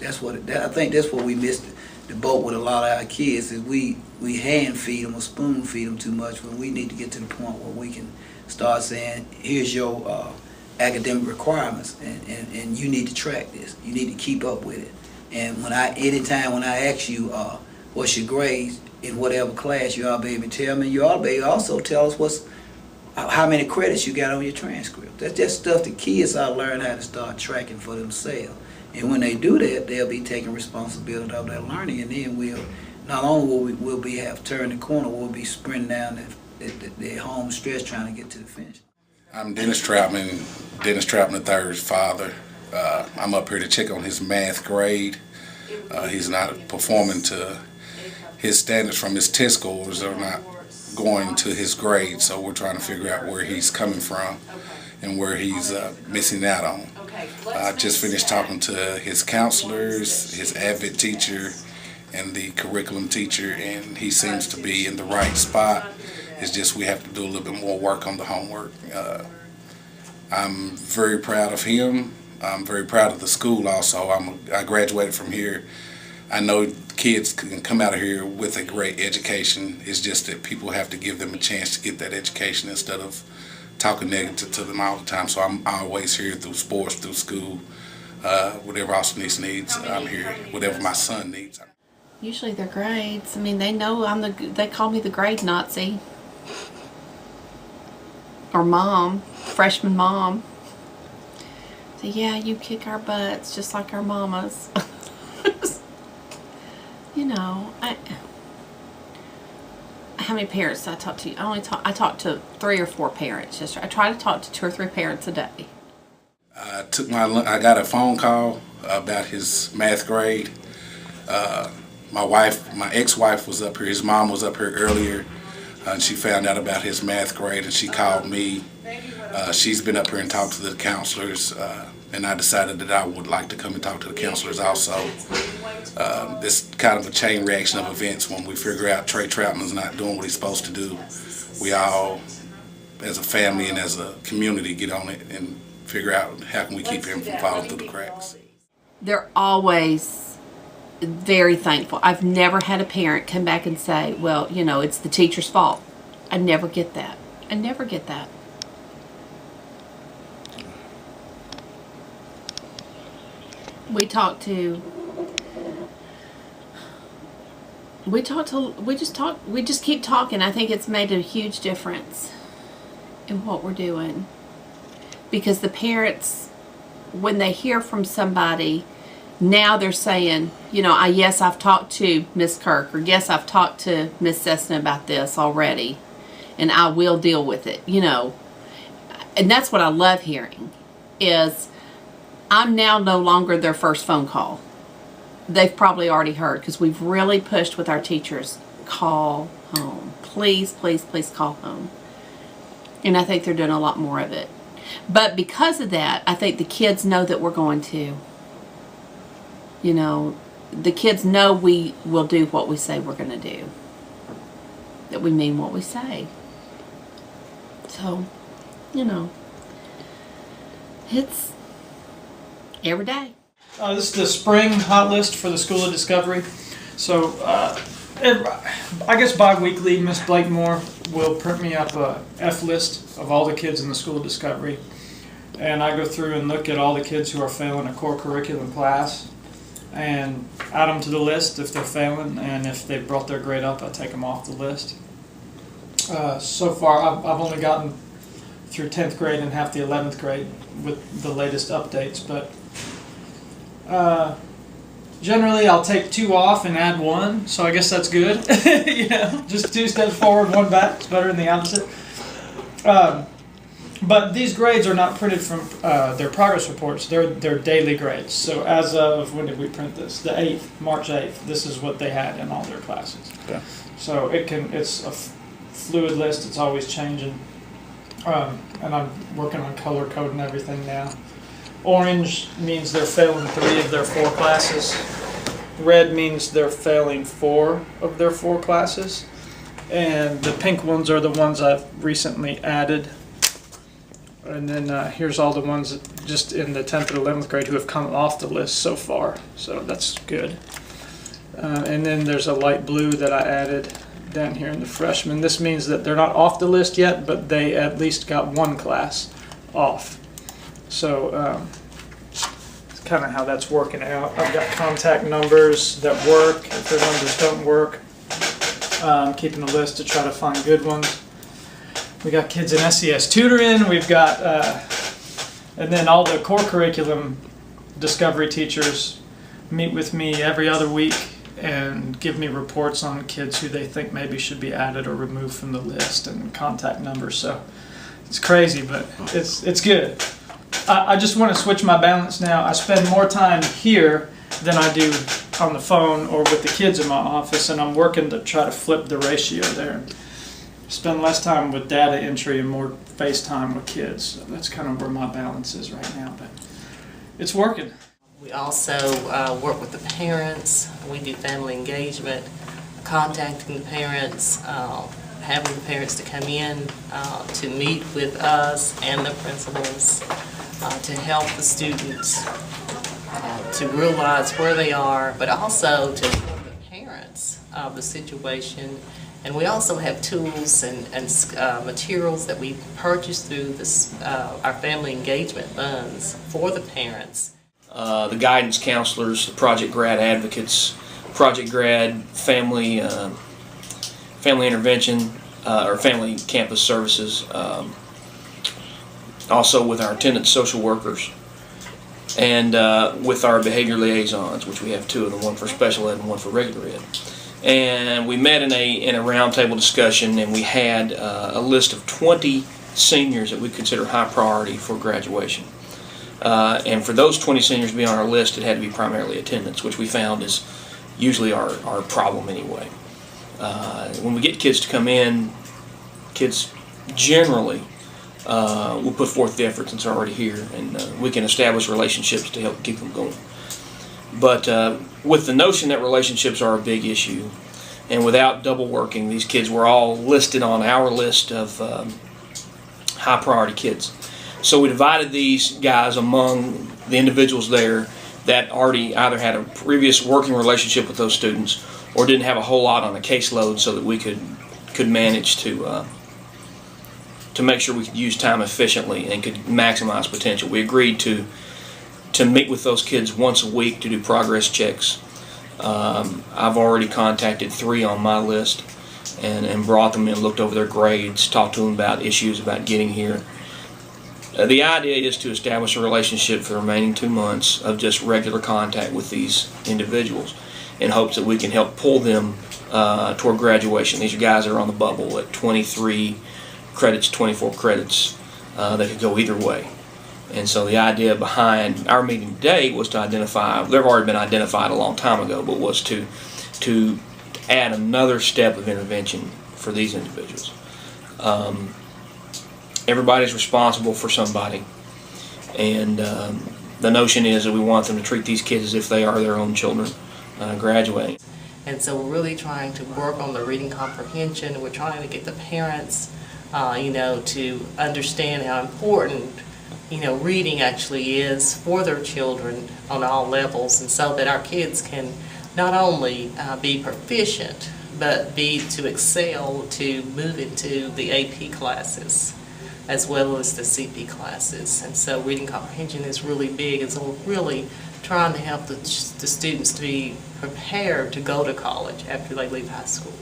I think that's what we missed the boat with a lot of our kids, is we hand feed them or spoon feed them too much, when we need to get to the point where we can start saying, here's your academic requirements, and you need to track this. You need to keep up with it. And anytime when I ask you what's your grades in whatever class, you ought to be able to tell me. You ought to be able to also tell us how many credits you got on your transcript. That's just stuff the kids ought to learn how to start tracking for themselves. And when they do that, they'll be taking responsibility of their learning, and then not only will we have turned the corner, we'll be sprinting down the home stretch trying to get to the finish. I'm Dennis Troutman III's father. I'm up here to check on his math grade. He's not performing to his standards from his test scores, are not going to his grade, so we're trying to figure out where he's coming from and where he's missing out on. I just finished talking to his counselors, his ADVIT teacher, and the curriculum teacher, and he seems to be in the right spot. It's just we have to do a little bit more work on the homework. I'm very proud of him. I'm very proud of the school also. I graduated from here. I know kids can come out of here with a great education. It's just that people have to give them a chance to get that education instead of talking negative to them all the time. So I'm always here through sports, through school, whatever Austin East needs, I'm here. Whatever my son needs. Usually their grades. I mean, they know they call me the grade Nazi. Or mom, freshman mom. So yeah, you kick our butts just like our mamas. You know, how many parents did I talk to? I talked to 3 or 4 parents yesterday. I try to talk to 2 or 3 parents a day. I got a phone call about his math grade. My ex-wife was up here. His mom was up here earlier, and she found out about his math grade, and she called me. She's been up here and talked to the counselors, and I decided that I would like to come and talk to the counselors also. This kind of a chain reaction of events. When we figure out Trey Troutman's not doing what he's supposed to do, we all, as a family and as a community, get on it and figure out how can we keep him from falling through the cracks. They're always very thankful. I've never had a parent come back and say, well, you know, it's the teacher's fault. I never get that. I never get that. We just keep talking. I think it's made a huge difference in what we're doing. Because the parents, when they hear from somebody, now they're saying, you know, yes, I've talked to Miss Kirk, or yes, I've talked to Miss Cessna about this already, and I will deal with it, you know. And that's what I love hearing, is I'm now no longer their first phone call. They've probably already heard, because we've really pushed with our teachers, call home. Please, please, please call home. And I think they're doing a lot more of it. But because of that, I think the kids know that we're going to. You know, the kids know we will do what we say we're going to do. That we mean what we say. So, you know, it's every day. This is the spring hot list for the School of Discovery. So, I guess bi-weekly, Miss Blakemore will print me up a F list of all the kids in the School of Discovery. And I go through and look at all the kids who are failing a core curriculum class and add them to the list if they're failing, and if they brought their grade up, I take them off the list. So far, I've only gotten through 10th grade and half the 11th grade with the latest updates, but generally I'll take 2 off and add 1, so I guess that's good. You know, just 2 steps forward, 1 back. It's better than the opposite. But these grades are not printed from their progress reports. They're daily grades. So as of, when did we print this? The 8th, March 8th. This is what they had in all their classes. Okay. So it's a fluid list. It's always changing. And I'm working on color coding everything now. Orange means they're failing 3 of their 4 classes. Red means they're failing 4 of their 4 classes. And the pink ones are the ones I've recently added. And then here's all the ones just in the 10th and 11th grade who have come off the list so far, so that's good. And then there's a light blue that I added down here in the freshmen. This means that they're not off the list yet, but they at least got one class off. So it's kind of how that's working out. I've got contact numbers that work. If their numbers don't work, I'm keeping a list to try to find good ones. We got kids in SES tutoring. We've got, and then all the core curriculum discovery teachers meet with me every other week and give me reports on kids who they think maybe should be added or removed from the list and contact numbers. So it's crazy, but it's good. I just want to switch my balance now. I spend more time here than I do on the phone or with the kids in my office, and I'm working to try to flip the ratio there. Spend less time with data entry and more face time with kids. So that's kind of where my balance is right now, but it's working. We also work with the parents. We do family engagement, contacting the parents, having the parents to come in to meet with us and the principals to help the students to realize where they are, but also to inform the parents of the situation. And we also have tools and materials that we purchase through this, our family engagement funds for the parents. The guidance counselors, the Project Grad advocates, Project Grad family intervention or family campus services, also with our attendant social workers, and with our behavior liaisons, which we have two of them, one for special ed and one for regular ed. And we met in a roundtable discussion, and we had a list of 20 seniors that we consider high priority for graduation. And for those 20 seniors to be on our list, it had to be primarily attendance, which we found is usually our problem anyway. When we get kids to come in, kids generally will put forth the effort since they're already here, and we can establish relationships to help keep them going. But with the notion that relationships are a big issue, and without double working, these kids were all listed on our list of high priority kids. So we divided these guys among the individuals there that already either had a previous working relationship with those students or didn't have a whole lot on a caseload, so that we could manage to make sure we could use time efficiently and could maximize potential. We agreed to meet with those kids once a week to do progress checks. I've already contacted 3 on my list and brought them in, looked over their grades, talked to them about issues about getting here. The idea is to establish a relationship for the remaining 2 months of just regular contact with these individuals in hopes that we can help pull them toward graduation. These are guys that are on the bubble at 23 credits, 24 credits. They could go either way. And so the idea behind our meeting today was to identify, they've already been identified a long time ago, but was to add another step of intervention for these individuals. Everybody's responsible for somebody, and the notion is that we want them to treat these kids as if they are their own children graduating. And so we're really trying to work on the reading comprehension. We're trying to get the parents, to understand how important, reading actually is for their children on all levels, and so that our kids can not only be proficient, but be to excel to move into the AP classes as well as the CP classes. And so reading comprehension is really big, and so we're really trying to help the students to be prepared to go to college after they leave high school.